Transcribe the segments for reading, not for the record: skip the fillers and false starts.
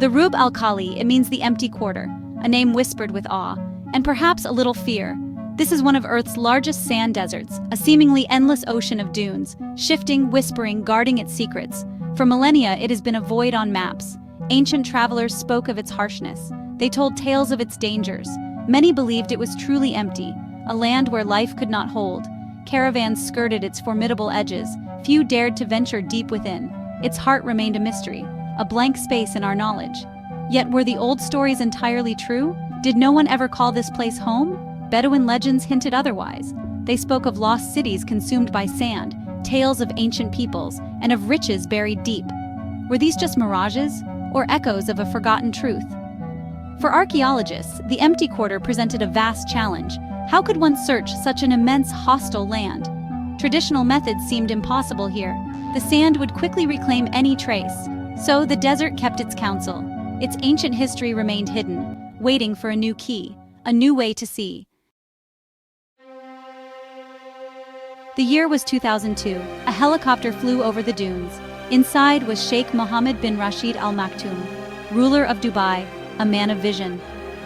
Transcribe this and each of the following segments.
The Rub al-Khali, it means the empty quarter, a name whispered with awe, and perhaps a little fear. This is one of Earth's largest sand deserts, a seemingly endless ocean of dunes, shifting, whispering, guarding its secrets. For millennia, it has been a void on maps. Ancient travelers spoke of its harshness. They told tales of its dangers. Many believed it was truly empty, a land where life could not hold. Caravans skirted its formidable edges. Few dared to venture deep within. Its heart remained a mystery, a blank space in our knowledge. Yet were the old stories entirely true? Did no one ever call this place home? Bedouin legends hinted otherwise. They spoke of lost cities consumed by sand, tales of ancient peoples, and of riches buried deep. Were these just mirages, or echoes of a forgotten truth? For archaeologists, the empty quarter presented a vast challenge. How could one search such an immense, hostile land? Traditional methods seemed impossible here. The sand would quickly reclaim any trace. So the desert kept its counsel. Its ancient history remained hidden, waiting for a new key, a new way to see. The year was 2002. A helicopter flew over the dunes. Inside was Sheikh Mohammed bin Rashid Al Maktoum, ruler of Dubai, a man of vision.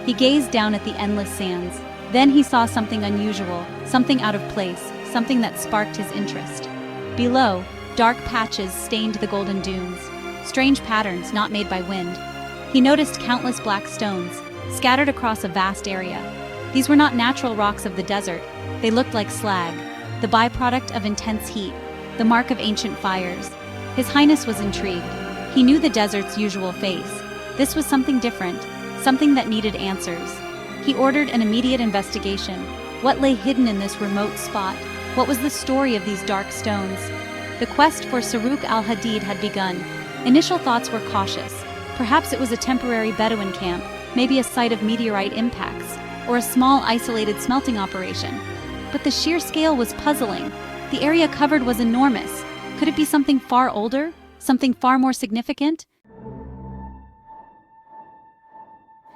He gazed down at the endless sands. Then he saw something unusual, something out of place, something that sparked his interest. Below, dark patches stained the golden dunes, strange patterns not made by wind. He noticed countless black stones, scattered across a vast area. These were not natural rocks of the desert. They looked like slag, the byproduct of intense heat, the mark of ancient fires. His Highness was intrigued. He knew the desert's usual face. This was something different, something that needed answers. He ordered an immediate investigation. What lay hidden in this remote spot? What was the story of these dark stones? The quest for Saruq al-Hadid had begun. Initial thoughts were cautious. Perhaps it was a temporary Bedouin camp, maybe a site of meteorite impacts, or a small isolated smelting operation. But the sheer scale was puzzling. The area covered was enormous. Could it be something far older? Something far more significant?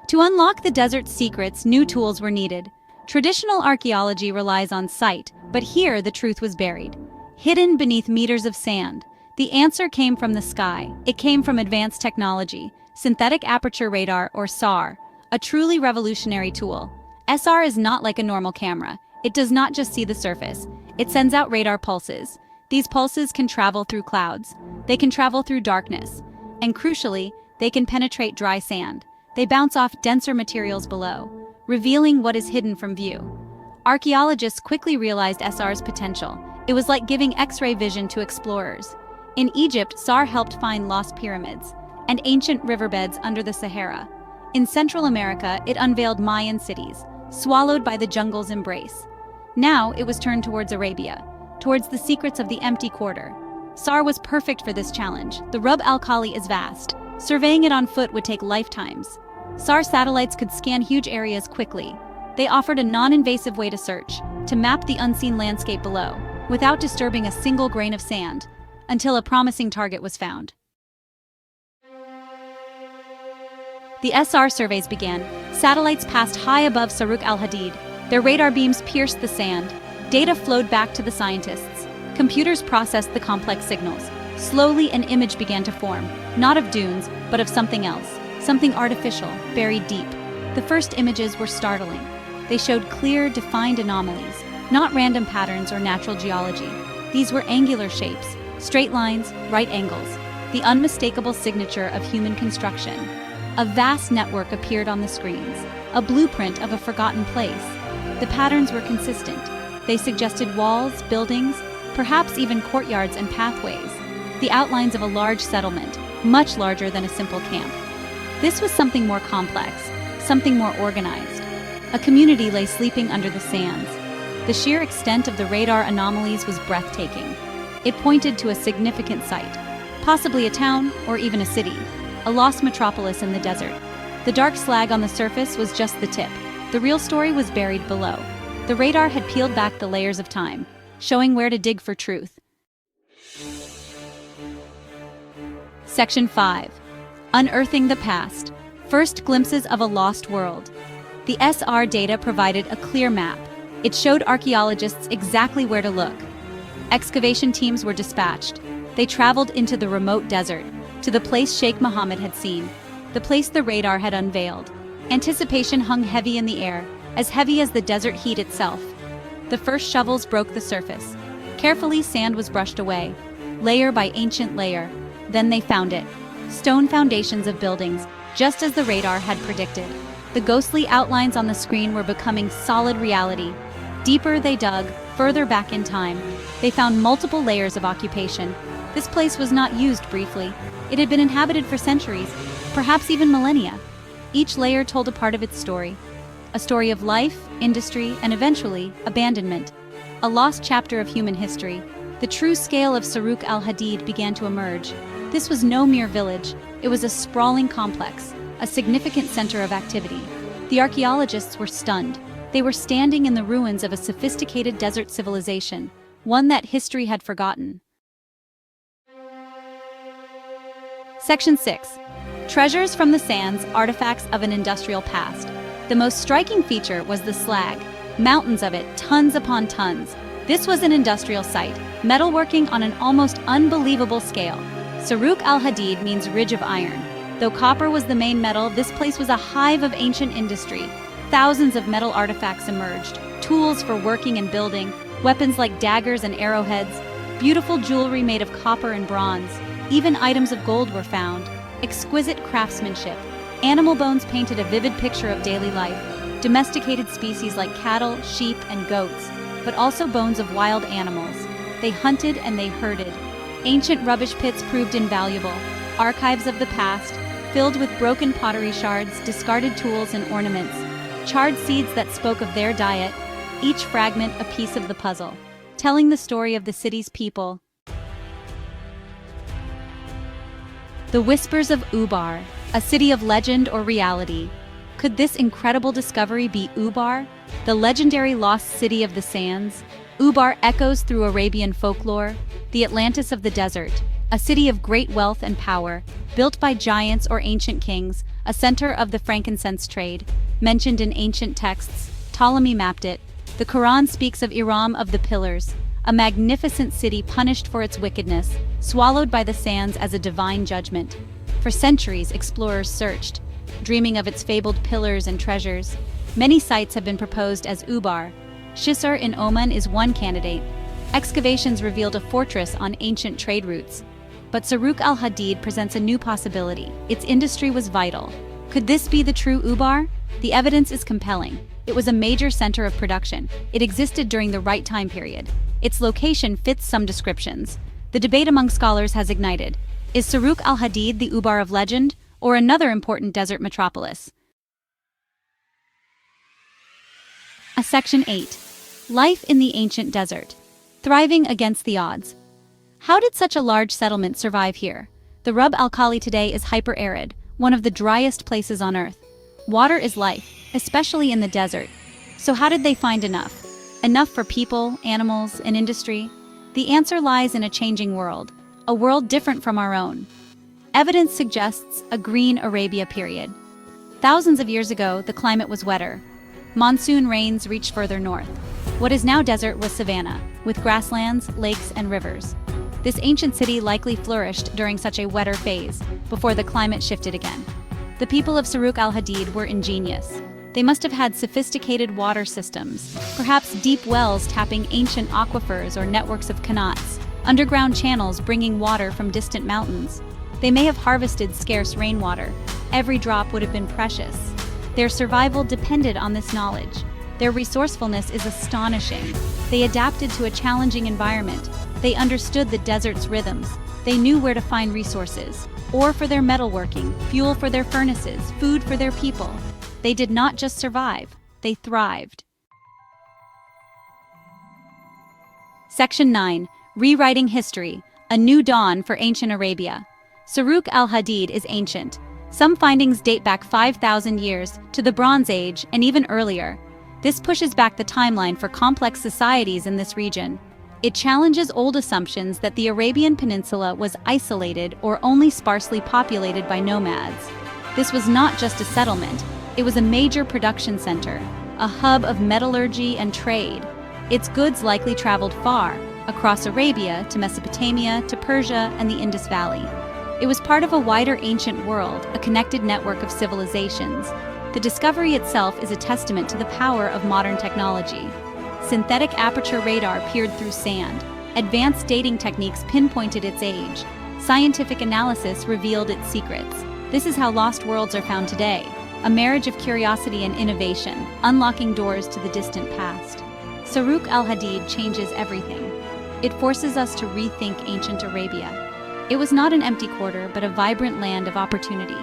To unlock the desert's secrets, new tools were needed. Traditional archaeology relies on sight, but here the truth was buried. Hidden beneath meters of sand. The answer came from the sky. It came from advanced technology, synthetic aperture radar, or SAR, a truly revolutionary tool. SR is not like a normal camera. It does not just see the surface. It sends out radar pulses. These pulses can travel through clouds. They can travel through darkness. And crucially, they can penetrate dry sand. They bounce off denser materials below, revealing what is hidden from view. Archaeologists quickly realized SR's potential. It was like giving X-ray vision to explorers. In Egypt, SAR helped find lost pyramids and ancient riverbeds under the Sahara. In Central America, it unveiled Mayan cities, swallowed by the jungle's embrace. Now it was turned towards Arabia, towards the secrets of the empty quarter. SAR was perfect for this challenge. The Rub al-Khali is vast. Surveying it on foot would take lifetimes. SAR satellites could scan huge areas quickly. They offered a non-invasive way to search, to map the unseen landscape below, without disturbing a single grain of sand, until a promising target was found. The SR surveys began. Satellites passed high above Saruq al-Hadid. Their radar beams pierced the sand. Data flowed back to the scientists. Computers processed the complex signals. Slowly, an image began to form, not of dunes, but of something else, something artificial, buried deep. The first images were startling. They showed clear, defined anomalies, not random patterns or natural geology. These were angular shapes, straight lines, right angles, the unmistakable signature of human construction. A vast network appeared on the screens, a blueprint of a forgotten place. The patterns were consistent. They suggested walls, buildings, perhaps even courtyards and pathways. The outlines of a large settlement, much larger than a simple camp. This was something more complex, something more organized. A community lay sleeping under the sands. The sheer extent of the radar anomalies was breathtaking. It pointed to a significant site, possibly a town or even a city, a lost metropolis in the desert. The dark slag on the surface was just the tip. The real story was buried below. The radar had peeled back the layers of time, showing where to dig for truth. Section 5. Unearthing the Past. First glimpses of a lost world. The SR data provided a clear map. It showed archaeologists exactly where to look. Excavation teams were dispatched. They traveled into the remote desert, to the place Sheikh Mohammed had seen. the place the radar had unveiled. Anticipation hung heavy in the air, as heavy as the desert heat itself. The first shovels broke the surface. Carefully, sand was brushed away, layer by ancient layer. Then they found it. Stone foundations of buildings, just as the radar had predicted. The ghostly outlines on the screen were becoming solid reality. Deeper they dug, further back in time. They found multiple layers of occupation. This place was not used briefly. It had been inhabited for centuries, perhaps even millennia. Each layer told a part of its story. A story of life, industry, and eventually, abandonment. A lost chapter of human history. The true scale of Saruk al-Hadid began to emerge. This was no mere village. It was a sprawling complex, a significant center of activity. The archaeologists were stunned. They were standing in the ruins of a sophisticated desert civilization, one that history had forgotten. Section 6. Treasures from the sands, artifacts of an industrial past. The most striking feature was the slag. Mountains of it, tons upon tons. This was an industrial site, metalworking on an almost unbelievable scale. Saruk al-Hadid means ridge of iron. Though copper was the main metal, this place was a hive of ancient industry. Thousands of metal artifacts emerged, tools for working and building, weapons like daggers and arrowheads, beautiful jewelry made of copper and bronze. Even items of gold were found. Exquisite craftsmanship. Animal bones painted a vivid picture of daily life. Domesticated species like cattle, sheep, and goats, but also bones of wild animals. They hunted and they herded. Ancient rubbish pits proved invaluable. Archives of the past, filled with broken pottery shards, discarded tools and ornaments. Charred seeds that spoke of their diet, each fragment a piece of the puzzle, telling the story of the city's people. The Whispers of Ubar, a city of legend or reality. Could this incredible discovery be Ubar, the legendary lost city of the sands? Ubar echoes through Arabian folklore, the Atlantis of the desert, a city of great wealth and power, built by giants or ancient kings, a center of the frankincense trade. Mentioned in ancient texts, Ptolemy mapped it. The Quran speaks of Iram of the Pillars, a magnificent city punished for its wickedness, swallowed by the sands as a divine judgment. For centuries, explorers searched, dreaming of its fabled pillars and treasures. Many sites have been proposed as Ubar. Shisar in Oman is one candidate. Excavations revealed a fortress on ancient trade routes. But Saruk al-Hadid presents a new possibility. Its industry was vital. Could this be the true Ubar? The evidence is compelling. It was a major center of production. It existed during the right time period. Its location fits some descriptions. The debate among scholars has ignited. Is Saruk al-Hadid the Ubar of legend, or another important desert metropolis? Section 8. Life in the ancient desert. Thriving against the odds. How did such a large settlement survive here? The Rub al-Khali today is hyper-arid, one of the driest places on Earth. Water is life, especially in the desert. So how did they find enough? Enough for people, animals, and industry? The answer lies in a changing world, a world different from our own. Evidence suggests a green Arabia period. Thousands of years ago, the climate was wetter. Monsoon rains reached further north. What is now desert was savanna, with grasslands, lakes, and rivers. This ancient city likely flourished during such a wetter phase, before the climate shifted again. The people of Saruk al-Hadid were ingenious. They must have had sophisticated water systems, perhaps deep wells tapping ancient aquifers or networks of qanats, underground channels bringing water from distant mountains. They may have harvested scarce rainwater. Every drop would have been precious. Their survival depended on this knowledge. Their resourcefulness is astonishing. They adapted to a challenging environment. They understood the desert's rhythms. They knew where to find resources: ore for their metalworking, fuel for their furnaces, food for their people. They did not just survive, they thrived. Section 9. Rewriting History. A New Dawn for Ancient Arabia. Saruk al-Hadid is ancient. Some findings date back 5,000 years to the Bronze Age and even earlier. This pushes back the timeline for complex societies in this region. It challenges old assumptions that the Arabian Peninsula was isolated or only sparsely populated by nomads. This was not just a settlement, it was a major production center, a hub of metallurgy and trade. Its goods likely traveled far, across Arabia to Mesopotamia to Persia and the Indus Valley. It was part of a wider ancient world, a connected network of civilizations. The discovery itself is a testament to the power of modern technology. Synthetic aperture radar peered through sand. Advanced dating techniques pinpointed its age. Scientific analysis revealed its secrets. This is how lost worlds are found today, a marriage of curiosity and innovation, unlocking doors to the distant past. Saruk al-Hadid changes everything. It forces us to rethink ancient Arabia. It was not an empty quarter, but a vibrant land of opportunity,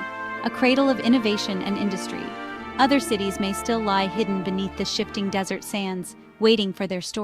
a cradle of innovation and industry. Other cities may still lie hidden beneath the shifting desert sands, waiting for their story.